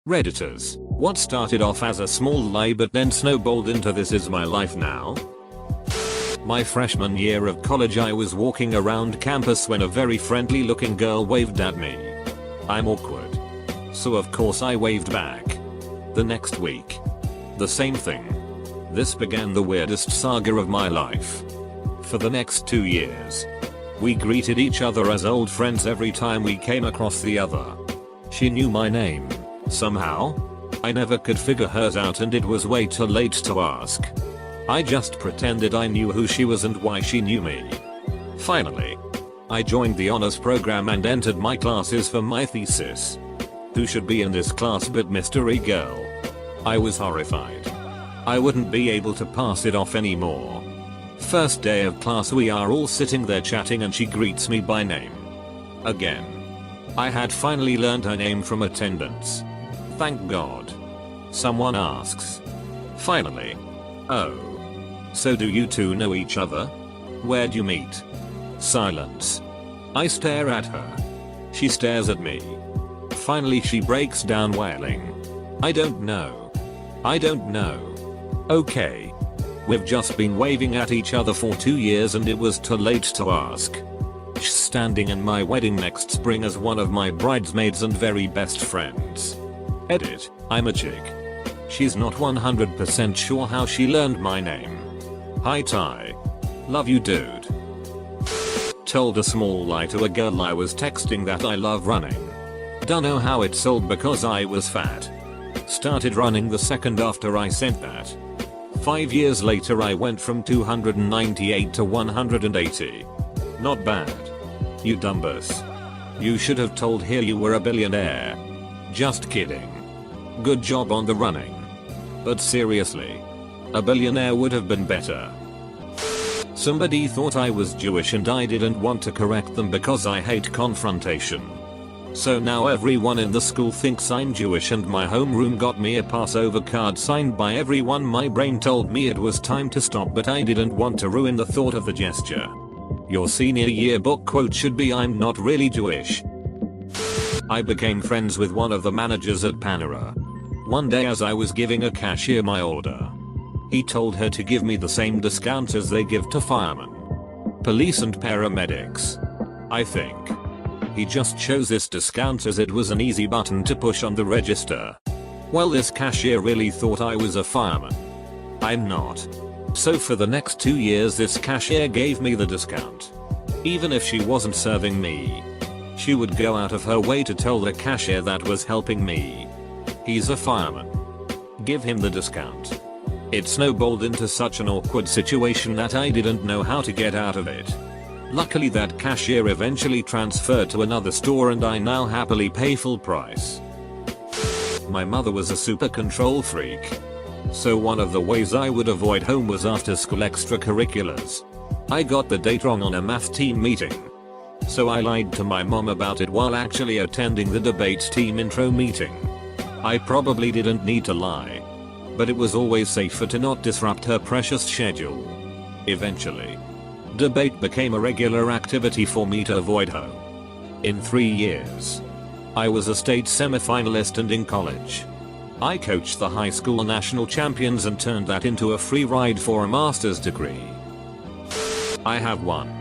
Redditors, what started off as a small lie but then snowballed into this is my life now? My freshman year of college, I was walking around campus when a very friendly looking girl waved at me. I'm awkward. So of course I waved back. The next week, the same thing. This began the weirdest saga of my life. For the next 2 years, we greeted each other as old friends every time we came across the other. She knew my name. Somehow, I never could figure hers out and it was way too late to ask. I just pretended I knew who she was and why she knew me. Finally, I joined the honors program and entered my classes for my thesis. Who should be in this class but mystery girl? I was horrified. I wouldn't be able to pass it off anymore. First day of class, we are all sitting there chatting and she greets me by name. Again. I had finally learned her name from attendance. Thank God. Someone asks. Finally. Oh. So do you two know each other? Where'd you meet? Silence. I stare at her. She stares at me. Finally she breaks down wailing. I don't know. I don't know. Okay. We've just been waving at each other for 2 years and it was too late to ask. She's standing in my wedding next spring as one of my bridesmaids and very best friends. Edit, I'm a chick. She's not 100% sure how she learned my name. Hi Ty. Love you dude. Told a small lie to a girl I was texting that I love running. Dunno how it sold because I was fat. Started running the second after I sent that. 5 years later I went from 298 to 180. Not bad. You dumbus. You should have told her you were a billionaire. Just kidding. Good job on the running. But seriously, a billionaire would have been better. Somebody thought I was Jewish and I didn't want to correct them because I hate confrontation. So now everyone in the school thinks I'm Jewish and my homeroom got me a Passover card signed by everyone. My brain told me it was time to stop but I didn't want to ruin the thought of the gesture. Your senior yearbook quote should be I'm not really Jewish. I became friends with one of the managers at Panera. One day as I was giving a cashier my order, he told her to give me the same discounts as they give to firemen, police and paramedics. I think he just chose this discount as it was an easy button to push on the register. Well, this cashier really thought I was a fireman. I'm not. So for the next 2 years this cashier gave me the discount. Even if she wasn't serving me, she would go out of her way to tell the cashier that was helping me. He's a fireman. Give him the discount. It snowballed into such an awkward situation that I didn't know how to get out of it. Luckily that cashier eventually transferred to another store and I now happily pay full price. My mother was a super control freak. So one of the ways I would avoid home was after school extracurriculars. I got the date wrong on a math team meeting. So I lied to my mom about it while actually attending the debate team intro meeting. I probably didn't need to lie, but it was always safer to not disrupt her precious schedule. Eventually, debate became a regular activity for me to avoid home. In 3 years, I was a state semifinalist and in college, I coached the high school national champions and turned that into a free ride for a master's degree. I have one.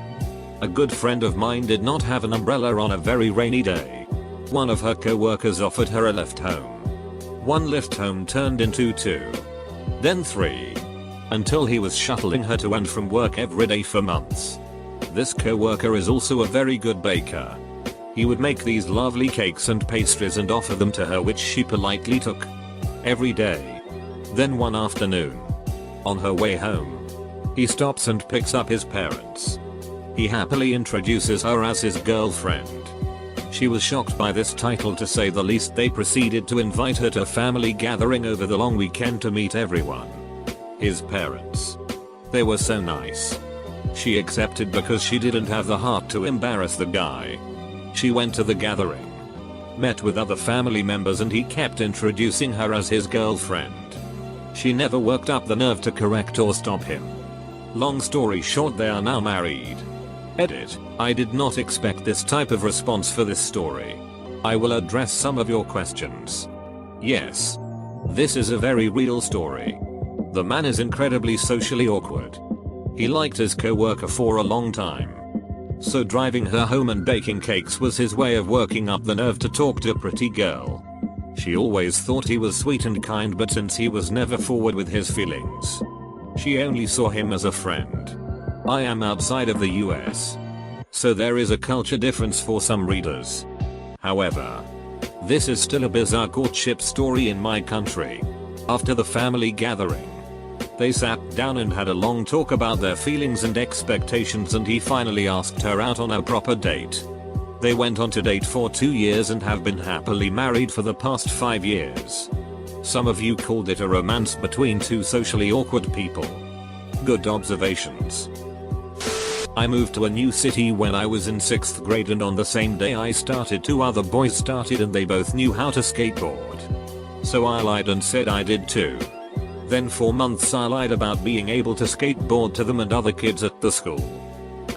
A good friend of mine did not have an umbrella on a very rainy day. One of her co-workers offered her a lift home. 1 lift home turned into 2. Then 3. Until he was shuttling her to and from work every day for months. This co-worker is also a very good baker. He would make these lovely cakes and pastries and offer them to her, which she politely took every day. Then one afternoon, on her way home, he stops and picks up his parents. He happily introduces her as his girlfriend. She was shocked by this title to say the least. They proceeded to invite her to a family gathering over the long weekend to meet everyone. His parents. They were so nice. She accepted because she didn't have the heart to embarrass the guy. She went to the gathering, met with other family members, and he kept introducing her as his girlfriend. She never worked up the nerve to correct or stop him. Long story short, they are now married. Edit, I did not expect this type of response for this story. I will address some of your questions. Yes. This is a very real story. The man is incredibly socially awkward. He liked his co-worker for a long time. So driving her home and baking cakes was his way of working up the nerve to talk to a pretty girl. She always thought he was sweet and kind, but since he was never forward with his feelings, she only saw him as a friend. I am outside of the US, so there is a culture difference for some readers. However, this is still a bizarre courtship story in my country. After the family gathering, they sat down and had a long talk about their feelings and expectations, and he finally asked her out on a proper date. They went on to date for 2 years and have been happily married for the past 5 years. Some of you called it a romance between two socially awkward people. Good observations. I moved to a new city when I was in 6th grade, and on the same day I started, 2 other boys started, and they both knew how to skateboard. So I lied and said I did too. Then for months I lied about being able to skateboard to them and other kids at the school.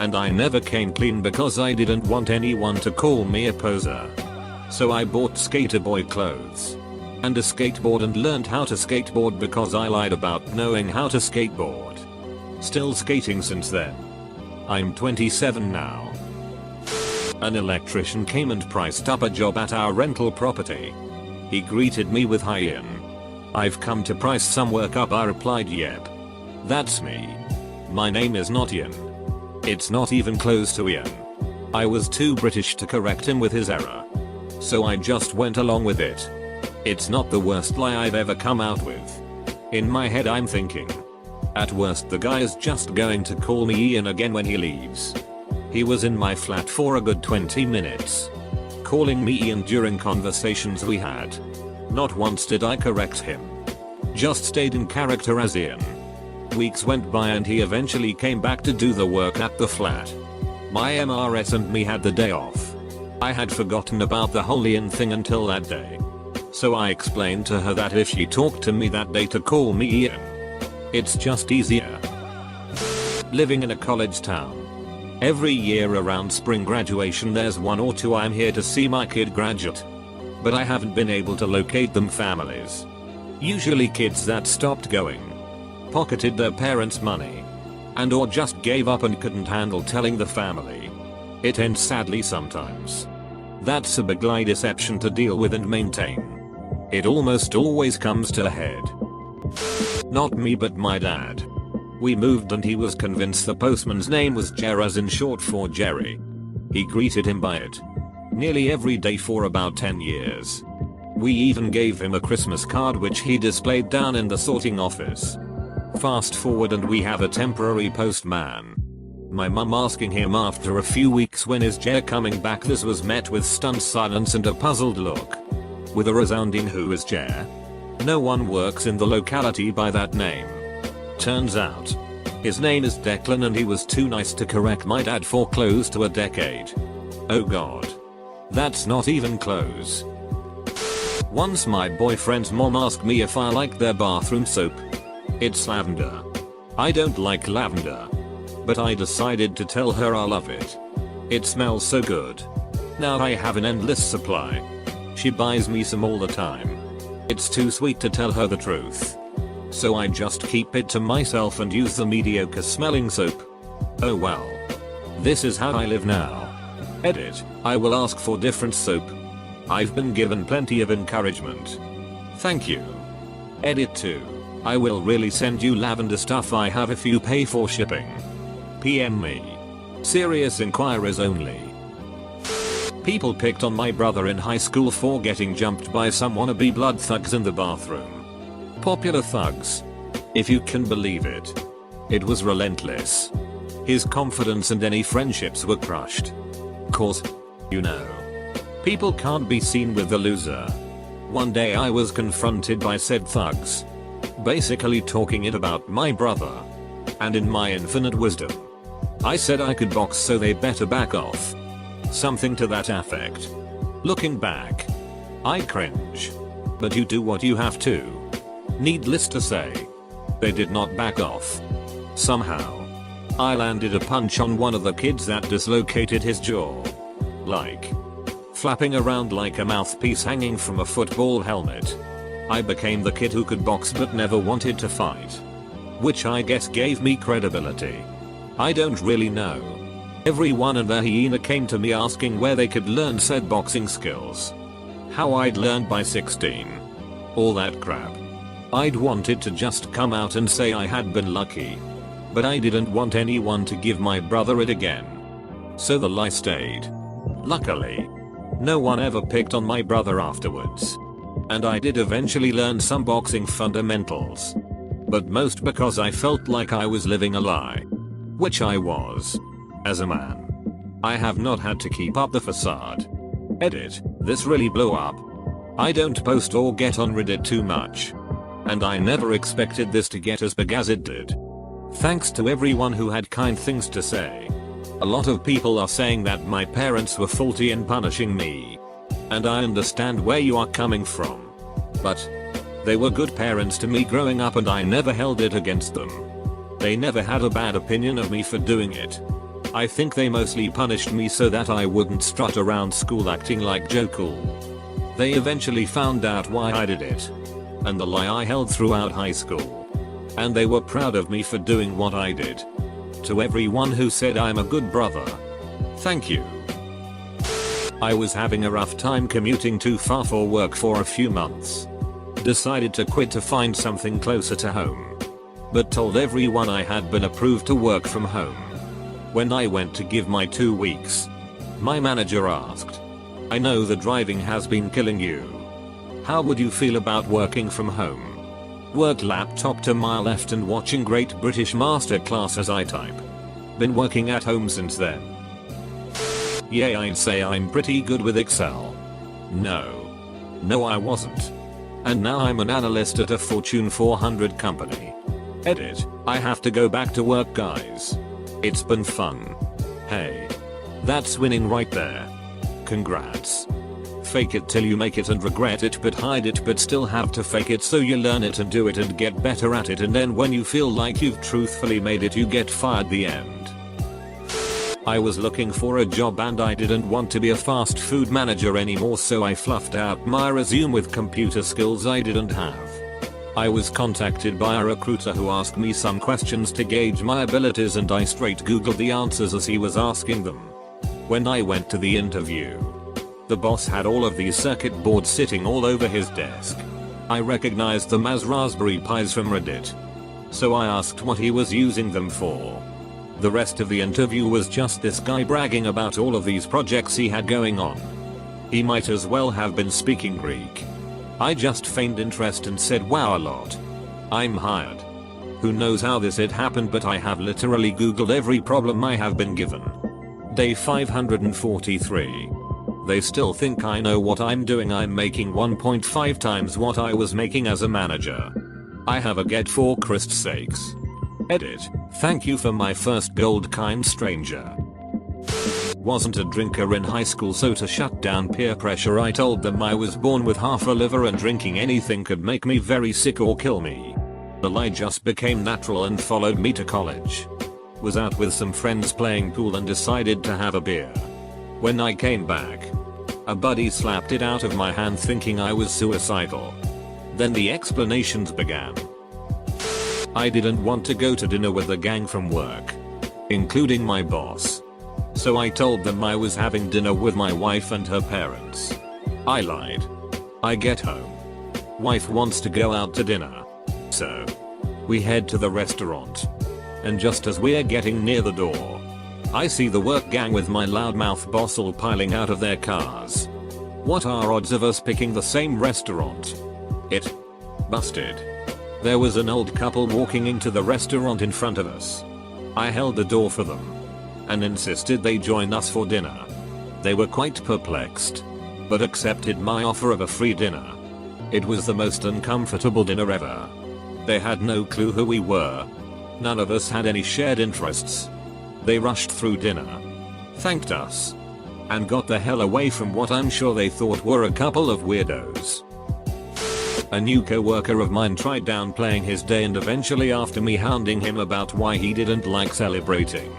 And I never came clean because I didn't want anyone to call me a poser. So I bought skater boy clothes and a skateboard and learned how to skateboard because I lied about knowing how to skateboard. Still skating since then. I'm 27 now. An electrician came and priced up a job at our rental property. He greeted me with "Hi Ian. I've come to price some work up." I replied, "Yep. That's me. My name is not Ian. It's not even close to Ian." I was too British to correct him with his error, so I just went along with it. It's not the worst lie I've ever come out with. In my head I'm thinking, at worst the guy is just going to call me Ian again when he leaves. He was in my flat for a good 20 minutes, calling me Ian during conversations we had. Not once did I correct him. Just stayed in character as Ian. Weeks went by and he eventually came back to do the work at the flat. My MRS and me had the day off. I had forgotten about the whole Ian thing until that day. So I explained to her that if she talked to me that day to call me Ian. It's just easier. Living in a college town. Every year around spring graduation there's 1 or 2 I'm here to see my kid graduate. But I haven't been able to locate them families. Usually kids that stopped going, pocketed their parents' money, and or just gave up and couldn't handle telling the family. It ends sadly sometimes. That's a big lie deception to deal with and maintain. It almost always comes to a head. Not me but my dad. We moved and he was convinced the postman's name was Jer, as in short for Jerry. He greeted him by it nearly every day for about 10 years. We even gave him a Christmas card which he displayed down in the sorting office. Fast forward and we have a temporary postman. My mum asking him after a few weeks, "When is Jer coming back?" This was met with stunned silence and a puzzled look. With a resounding "Who is Jer?" No one works in the locality by that name. Turns out, his name is Declan and he was too nice to correct my dad for close to a decade. Oh god. That's not even close. Once my boyfriend's mom asked me if I like their bathroom soap. It's lavender. I don't like lavender, but I decided to tell her I love it. It smells so good. Now I have an endless supply. She buys me some all the time. It's too sweet to tell her the truth, so I just keep it to myself and use the mediocre smelling soap. Oh well. This is how I live now. Edit. I will ask for different soap. I've been given plenty of encouragement. Thank you. Edit 2. I will really send you lavender stuff I have if you pay for shipping. PM me. Serious inquiries only. People picked on my brother in high school for getting jumped by some wannabe blood thugs in the bathroom. Popular thugs. If you can believe it. It was relentless. His confidence and any friendships were crushed. Cause, you know, people can't be seen with the loser. One day I was confronted by said thugs, basically talking it about my brother. And in my infinite wisdom, I said I could box, so they better back off. Something to that effect. Looking back, I cringe. But you do what you have to. Needless to say, they did not back off. Somehow, I landed a punch on one of the kids that dislocated his jaw. Like, flapping around like a mouthpiece hanging from a football helmet. I became the kid who could box but never wanted to fight. Which I guess gave me credibility. I don't really know. Everyone and their hyena came to me asking where they could learn said boxing skills. How I'd learned by 16. All that crap. I'd wanted to just come out and say I had been lucky. But I didn't want anyone to give my brother it again. So the lie stayed. Luckily, no one ever picked on my brother afterwards. And I did eventually learn some boxing fundamentals. But most because I felt like I was living a lie. Which I was. As a man. I have not had to keep up the facade. Edit, this really blew up. I don't post or get on Reddit too much. And I never expected this to get as big as it did. Thanks to everyone who had kind things to say. A lot of people are saying that my parents were faulty in punishing me. And I understand where you are coming from. But they were good parents to me growing up and I never held it against them. They never had a bad opinion of me for doing it. I think they mostly punished me so that I wouldn't strut around school acting like Joe Cool. They eventually found out why I did it. And the lie I held throughout high school. And they were proud of me for doing what I did. To everyone who said I'm a good brother. Thank you. I was having a rough time commuting too far for work for a few months. Decided to quit to find something closer to home. But told everyone I had been approved to work from home. When I went to give my 2 weeks, my manager asked, I know the driving has been killing you. How would you feel about working from home? Work laptop to my left and watching Great British Masterclass as I type. Been working at home since then. Yeah, I'd say I'm pretty good with Excel. No, I wasn't. And now I'm an analyst at a Fortune 400 company. Edit, I have to go back to work guys. It's been fun. Hey. That's winning right there. Congrats. Fake it till you make it and regret it but hide it but still have to fake it so you learn it and do it and get better at it and then when you feel like you've truthfully made it you get fired the end. I was looking for a job and I didn't want to be a fast food manager anymore so I fluffed out my resume with computer skills I didn't have. I was contacted by a recruiter who asked me some questions to gauge my abilities and I straight googled the answers as he was asking them. When I went to the interview, the boss had all of these circuit boards sitting all over his desk. I recognized them as Raspberry Pis from Reddit. So I asked what he was using them for. The rest of the interview was just this guy bragging about all of these projects he had going on. He might as well have been speaking Greek. I just feigned interest and said wow a lot. I'm hired. Who knows how this had happened but I have literally googled every problem I have been given. Day 543. They still think I know what I'm doing. I'm making 1.5 times what I was making as a manager. I have a get for Christ's sakes. Edit, thank you for my first gold kind stranger. Wasn't a drinker in high school so to shut down peer pressure I told them I was born with half a liver and drinking anything could make me very sick or kill me. The lie just became natural and followed me to college. Was out with some friends playing pool and decided to have a beer. When I came back, a buddy slapped it out of my hand thinking I was suicidal. Then the explanations began. I didn't want to go to dinner with the gang from work, including my boss. So I told them I was having dinner with my wife and her parents. I lied. I get home. Wife wants to go out to dinner. So we head to the restaurant. And just as we're getting near the door, I see the work gang with my loudmouth boss all piling out of their cars. What are odds of us picking the same restaurant? It busted. There was an old couple walking into the restaurant in front of us. I held the door for them and insisted they join us for dinner. They were quite perplexed, but accepted my offer of a free dinner. It was the most uncomfortable dinner ever. They had no clue who we were. None of us had any shared interests. They rushed through dinner, thanked us, and got the hell away from what I'm sure they thought were a couple of weirdos. A new coworker of mine tried downplaying his day and eventually after me hounding him about why he didn't like celebrating,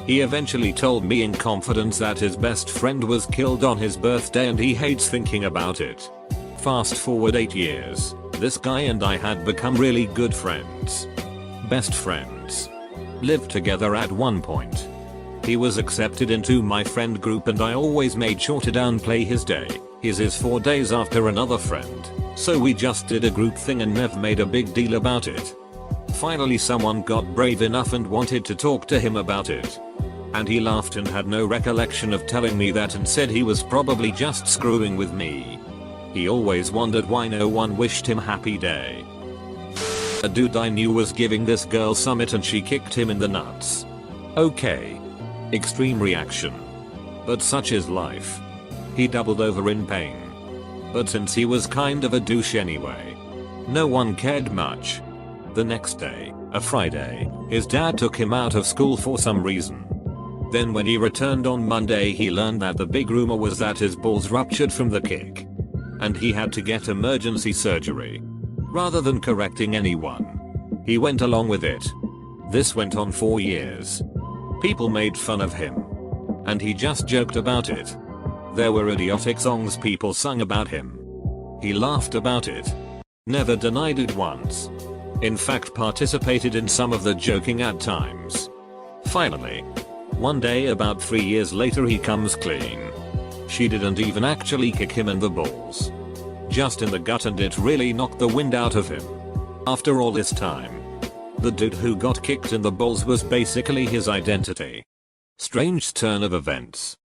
he eventually told me in confidence that his best friend was killed on his birthday and he hates thinking about it. Fast forward 8 years, this guy and I had become really good friends. Best friends. Lived together at one point. He was accepted into my friend group and I always made sure to downplay his day. His is 4 days after another friend, so we just did a group thing and never made a big deal about it. Finally someone got brave enough and wanted to talk to him about it. And he laughed and had no recollection of telling me that and said he was probably just screwing with me. He always wondered why no one wished him happy day. A dude I knew was giving this girl summit and she kicked him in the nuts. Okay. Extreme reaction. But such is life. He doubled over in pain. But since he was kind of a douche anyway, no one cared much. The next day, a Friday, his dad took him out of school for some reason. Then when he returned on Monday he learned that the big rumor was that his balls ruptured from the kick. And he had to get emergency surgery. Rather than correcting anyone, he went along with it. This went on for years. People made fun of him. And he just joked about it. There were idiotic songs people sung about him. He laughed about it. Never denied it once. In fact participated in some of the joking at times. Finally, one day about 3 years later he comes clean. She didn't even actually kick him in the balls. Just in the gut and it really knocked the wind out of him. After all this time, the dude who got kicked in the balls was basically his identity. Strange turn of events.